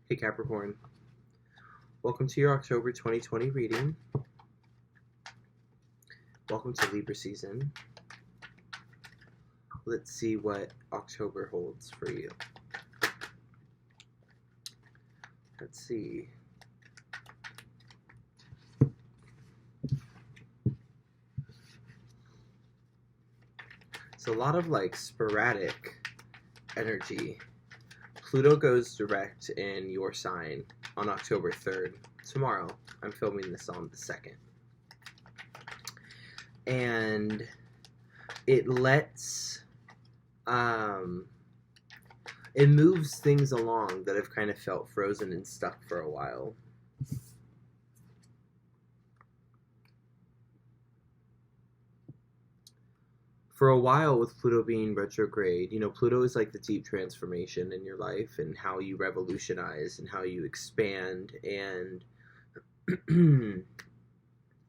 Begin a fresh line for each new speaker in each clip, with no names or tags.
Hey Capricorn, welcome to your October 2020 reading. Welcome to Libra season. Let's see what October holds for you. Let's see. It's a lot of like sporadic energy. Pluto goes direct in your sign on October 3rd. Tomorrow. I'm filming this on the 2nd. And it lets, it moves things along that have kind of felt frozen and stuck for a while. For a while, with Pluto being retrograde, Pluto is like the deep transformation in your life and how you revolutionize and how you expand and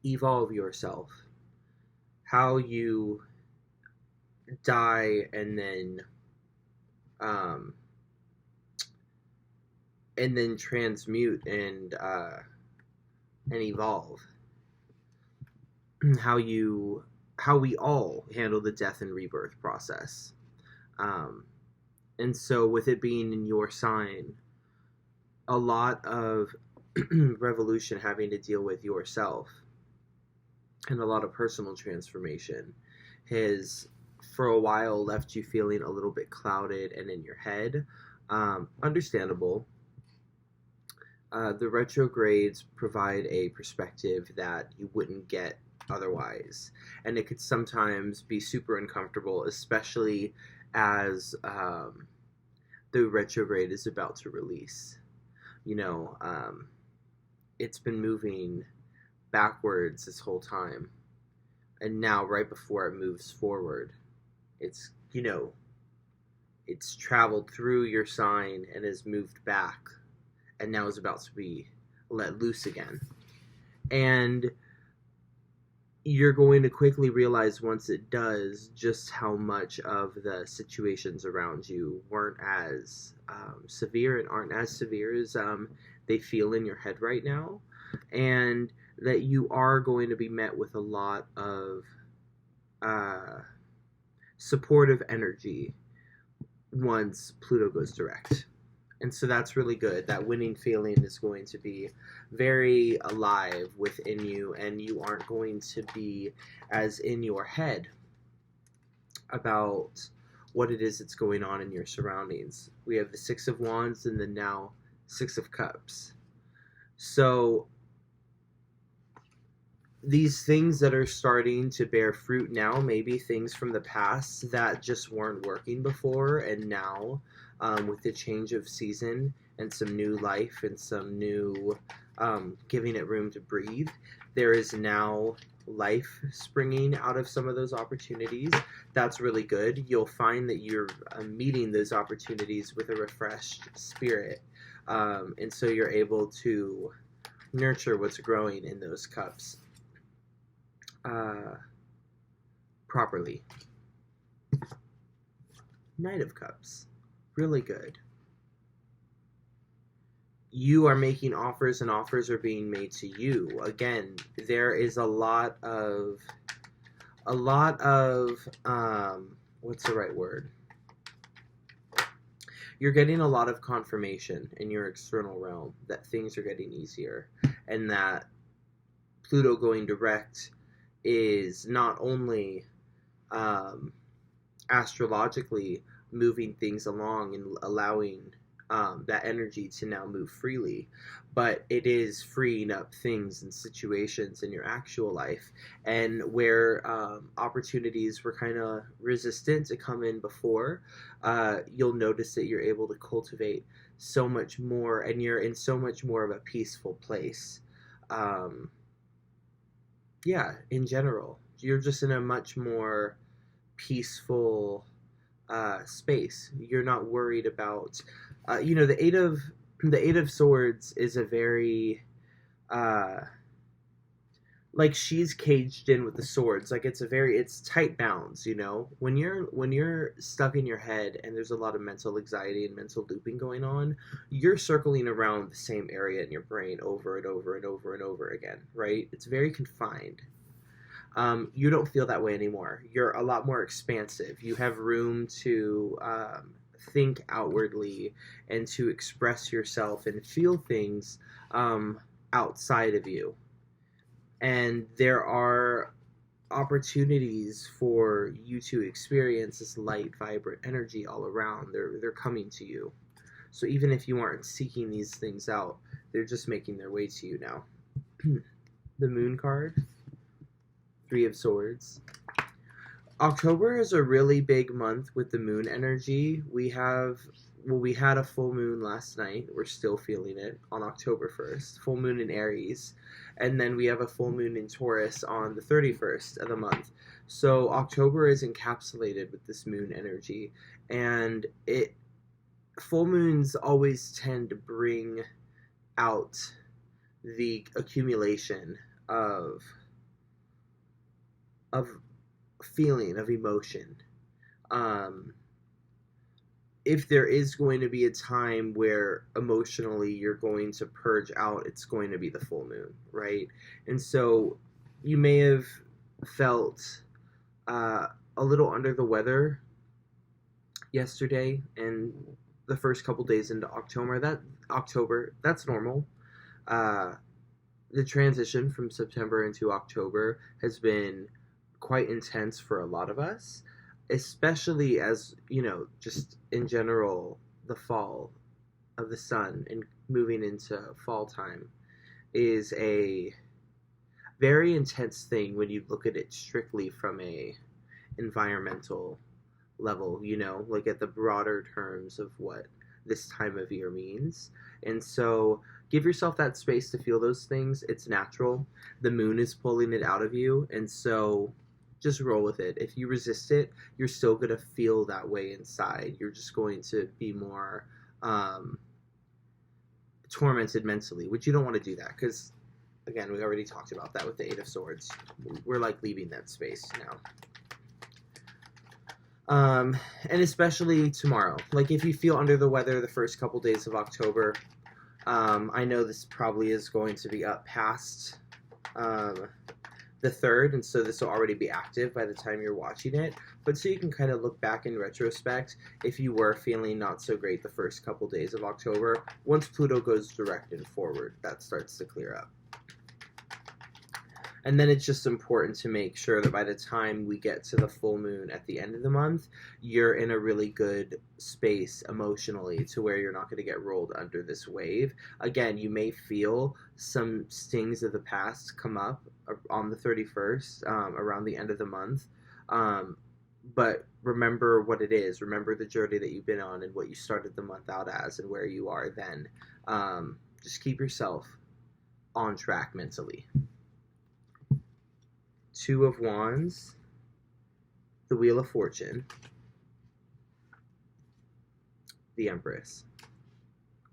evolve yourself. How you die and then transmute and evolve. How we all handle the death and rebirth process. And so with it being in your sign, a lot of revolution having to deal with yourself and a lot of personal transformation has, for a while, left you feeling a little bit clouded and in your head. Understandable. The retrogrades provide a perspective that you wouldn't get otherwise, and it could sometimes be super uncomfortable, especially as the retrograde is about to release. It's been moving backwards this whole time, and now right before it moves forward, it's traveled through your sign and has moved back, and now is about to be let loose again. And you're going to quickly realize once it does just how much of the situations around you weren't as severe and aren't as severe as they feel in your head right now, and that you are going to be met with a lot of supportive energy once Pluto goes direct. And so that's really good. That winning feeling is going to be very alive within you, and you aren't going to be as in your head about what it is that's going on in your surroundings. We have the Six of Wands and then now Six of Cups. So these things that are starting to bear fruit now, maybe things from the past that just weren't working before, and now with the change of season and some new life and some new giving it room to breathe, there is now life springing out of some of those opportunities. That's really good. You'll find that you're meeting those opportunities with a refreshed spirit, and so you're able to nurture what's growing in those cups properly. Knight of Cups. Really good. You are making offers and offers are being made to you. Again, there is a lot of what's the right word? You're getting a lot of confirmation in your external realm that things are getting easier, and that Pluto going direct is not only astrologically moving things along and allowing that energy to now move freely, but it is freeing up things and situations in your actual life, and where opportunities were kind of resistant to come in before, you'll notice that you're able to cultivate so much more, and you're in so much more of a peaceful place. In general, you're just in a much more peaceful space. You're not worried about, the Eight of Swords is a very like she's caged in with the swords. Like it's tight bounds, you know. When you're stuck in your head and there's a lot of mental anxiety and mental looping going on, you're circling around the same area in your brain over and over and over and over again, right? It's very confined. You don't feel that way anymore. You're a lot more expansive. You have room to think outwardly and to express yourself and feel things outside of you. And there are opportunities for you to experience this light, vibrant energy all around. They're coming to you. So even if you aren't seeking these things out, they're just making their way to you now. The Moon card, Three of Swords. October is a really big month with the moon energy. We had a full moon last night. We're still feeling it on October 1st. Full moon in Aries. And then we have a full moon in Taurus on the 31st of the month. So October is encapsulated with this moon energy. And full moons always tend to bring out the accumulation of feeling, of emotion. If there is going to be a time where emotionally you're going to purge out, it's going to be the full moon, right? And so you may have felt a little under the weather yesterday and the first couple days into October, that's normal. The transition from September into October has been quite intense for a lot of us, especially as, you know, just in general, the fall of the sun and moving into fall time is a very intense thing when you look at it strictly from a environmental level, you know, like at the broader terms of what this time of year means. And so give yourself that space to feel those things. It's natural. The moon is pulling it out of you, and so just roll with it. If you resist it, you're still going to feel that way inside. You're just going to be more tormented mentally, which you don't want to do that because, again, we already talked about that with the Eight of Swords. We're like leaving that space now. And especially tomorrow. Like if you feel under the weather the first couple days of October, I know this probably is going to be up past the 3rd, and so this will already be active by the time you're watching it. But so you can kind of look back in retrospect if you were feeling not so great the first couple days of October. Once Pluto goes direct and forward, that starts to clear up. And then it's just important to make sure that by the time we get to the full moon at the end of the month, you're in a really good space emotionally to where you're not going to get rolled under this wave. Again, you may feel some stings of the past come up on the 31st, around the end of the month. But remember what it is. Remember the journey that you've been on and what you started the month out as and where you are then. Just keep yourself on track mentally. Two of Wands, the Wheel of Fortune, the Empress.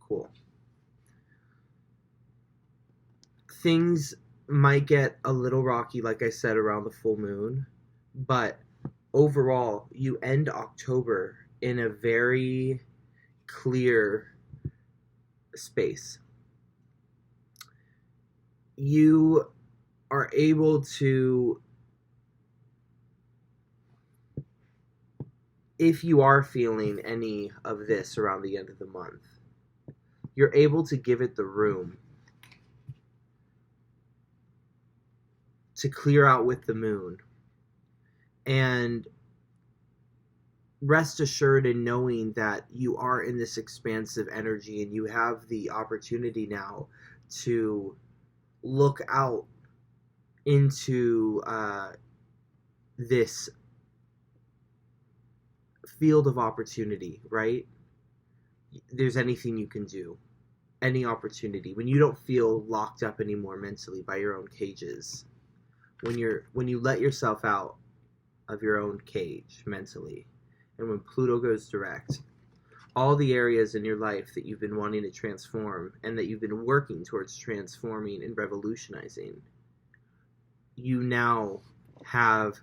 Cool. Things might get a little rocky, like I said, around the full moon, but overall, you end October in a very clear space. You are able to, if you are feeling any of this around the end of the month, you're able to give it the room to clear out with the moon. And rest assured in knowing that you are in this expansive energy and you have the opportunity now to look out into this field of opportunity, right? There's anything you can do, any opportunity. When you don't feel locked up anymore mentally by your own cages, when you let yourself out of your own cage mentally, and when Pluto goes direct, all the areas in your life that you've been wanting to transform and that you've been working towards transforming and revolutionizing you now have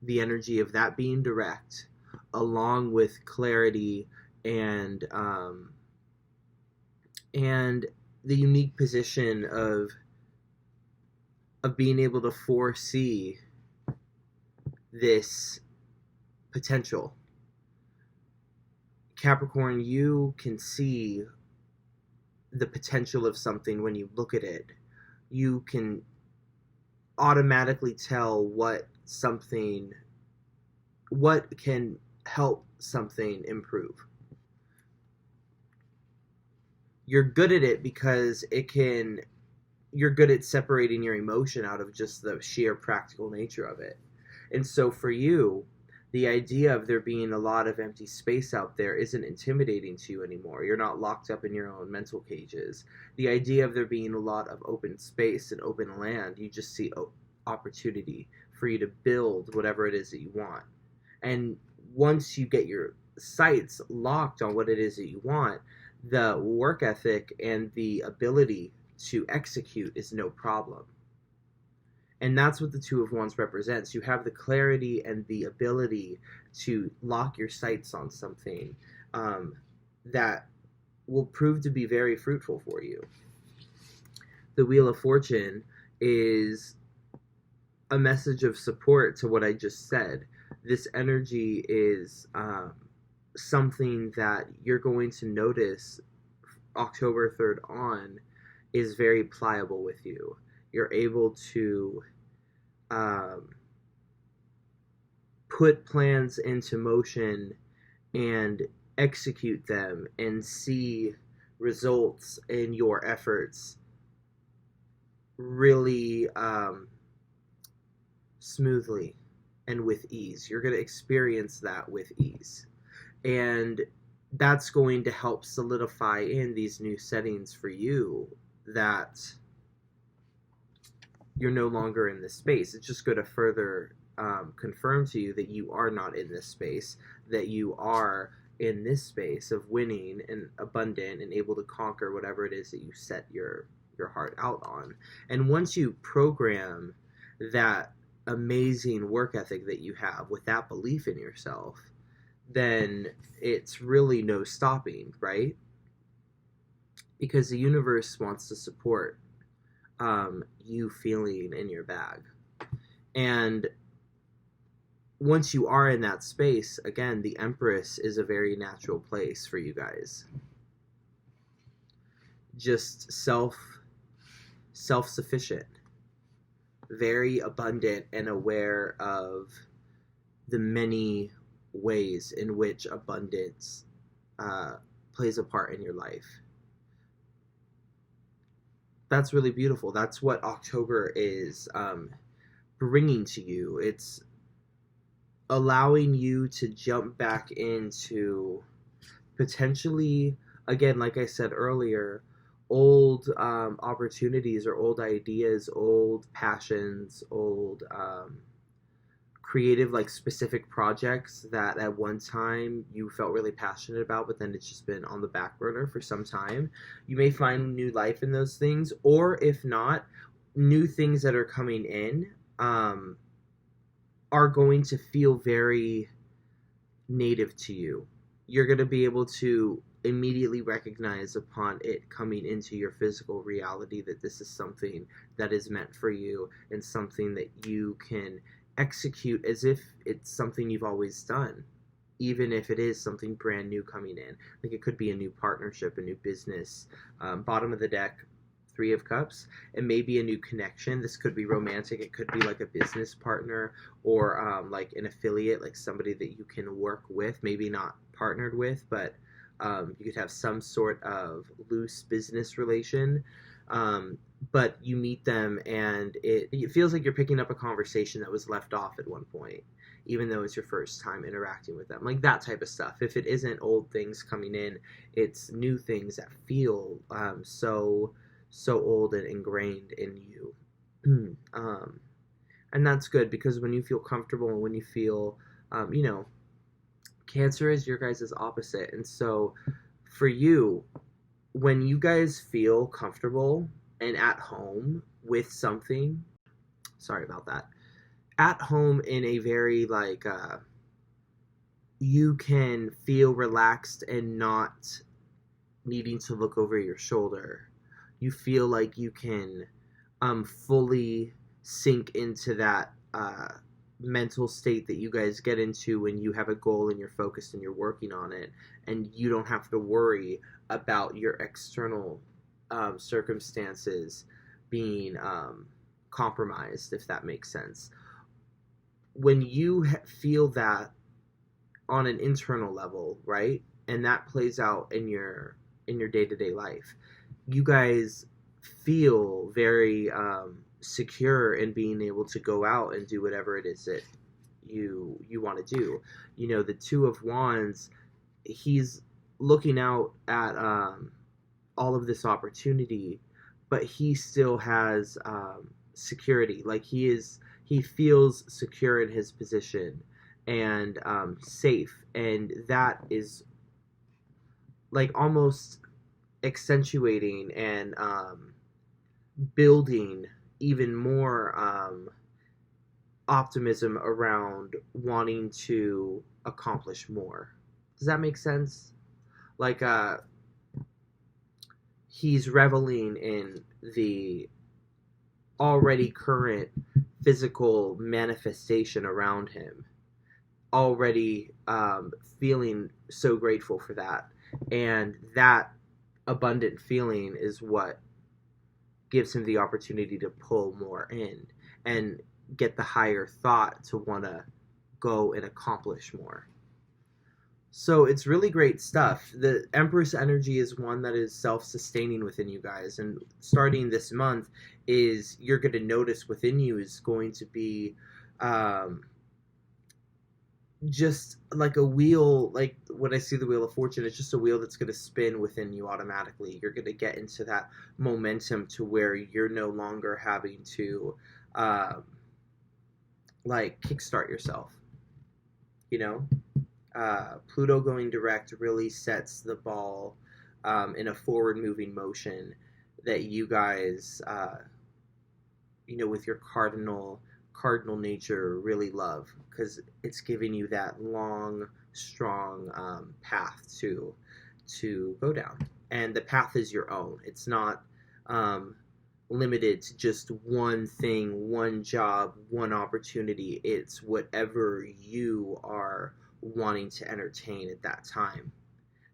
the energy of that being direct, along with clarity and the unique position of being able to foresee this potential. Capricorn, you can see the potential of something when you look at it. You can automatically tell what can help something improve. You're good at it because you're good at separating your emotion out of just the sheer practical nature of it. And so for you, the idea of there being a lot of empty space out there isn't intimidating to you anymore. You're not locked up in your own mental cages. The idea of there being a lot of open space and open land, you just see opportunity for you to build whatever it is that you want. And once you get your sights locked on what it is that you want, the work ethic and the ability to execute is no problem. And that's what the Two of Wands represents. You have the clarity and the ability to lock your sights on something that will prove to be very fruitful for you. The Wheel of Fortune is a message of support to what I just said. This energy is something that you're going to notice October 3rd on is very pliable with you. You're able to put plans into motion and execute them and see results in your efforts really smoothly and with ease. You're going to experience that with ease. And that's going to help solidify in these new settings for you that you're no longer in this space. It's just going to further confirm to you that you are not in this space, that you are in this space of winning and abundant and able to conquer whatever it is that you set your heart out on. And once you program that amazing work ethic that you have with that belief in yourself, then it's really no stopping, right? Because the universe wants to support you feeling in your bag. And once you are in that space, again, the Empress is a very natural place for you guys. Just self-sufficient, very abundant and aware of the many ways in which abundance plays a part in your life. That's really beautiful. That's what October is bringing to you. It's allowing you to jump back into potentially, again, like I said earlier, old opportunities or old ideas, old passions, old creative, like specific projects that at one time you felt really passionate about, but then it's just been on the back burner for some time. You may find new life in those things, or if not, new things that are coming in are going to feel very native to you. You're going to be able to immediately recognize upon it coming into your physical reality that this is something that is meant for you and something that you can execute as if it's something you've always done, even if it is something brand new coming in. Like it could be a new partnership, a new business. Bottom of the deck, Three of Cups, and maybe a new connection. This could be romantic. It could be like a business partner or like an affiliate, like somebody that you can work with, maybe not partnered with, but you could have some sort of loose business relation. But you meet them and it feels like you're picking up a conversation that was left off at one point, even though it's your first time interacting with them. Like that type of stuff. If it isn't old things coming in, it's new things that feel so old and ingrained in you. And that's good, because when you feel comfortable and when you feel, Cancer is your guys' opposite. And so for you, when you guys feel comfortable and at home with something, sorry about that, at home in a very like you can feel relaxed and not needing to look over your shoulder. You feel like you can fully sink into that mental state that you guys get into when you have a goal and you're focused and you're working on it, and you don't have to worry about your external circumstances being compromised, if that makes sense. When you feel that on an internal level, right, and that plays out in your day-to-day life, you guys feel very secure in being able to go out and do whatever it is that you want to do. You know, the Two of Wands, he's looking out at all of this opportunity, but he still has security. Like he feels secure in his position and safe, and that is like almost accentuating and building even more optimism around wanting to accomplish more. Does that make sense? Like he's reveling in the already current physical manifestation around him, already feeling so grateful for that. And that abundant feeling is what gives him the opportunity to pull more in and get the higher thought to want to go and accomplish more. So it's really great stuff. The Empress energy is one that is self-sustaining within you guys, and starting this month is you're going to notice within you is going to be just like a wheel. Like when I see the Wheel of Fortune, it's just a wheel that's going to spin within you automatically. You're going to get into that momentum to where you're no longer having to like kickstart yourself, you know. Pluto going direct really sets the ball in a forward moving motion that you guys you know, with your cardinal nature really love, because it's giving you that long, strong path to go down, and the path is your own. It's not limited to just one thing, one job, one opportunity. It's whatever you are wanting to entertain at that time.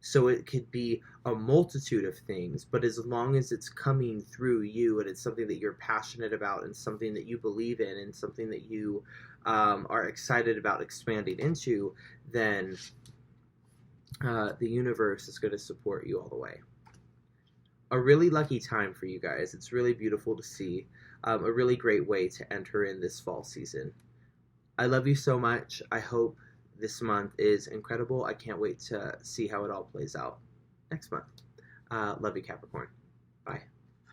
So it could be a multitude of things, but as long as it's coming through you and it's something that you're passionate about and something that you believe in and something that you are excited about expanding into, then the universe is going to support you all the way. A really lucky time for you guys. It's really beautiful to see. A really great way to enter in this fall season. I love you so much. I hope this month is incredible. I can't wait to see how it all plays out next month. Love you, Capricorn. Bye.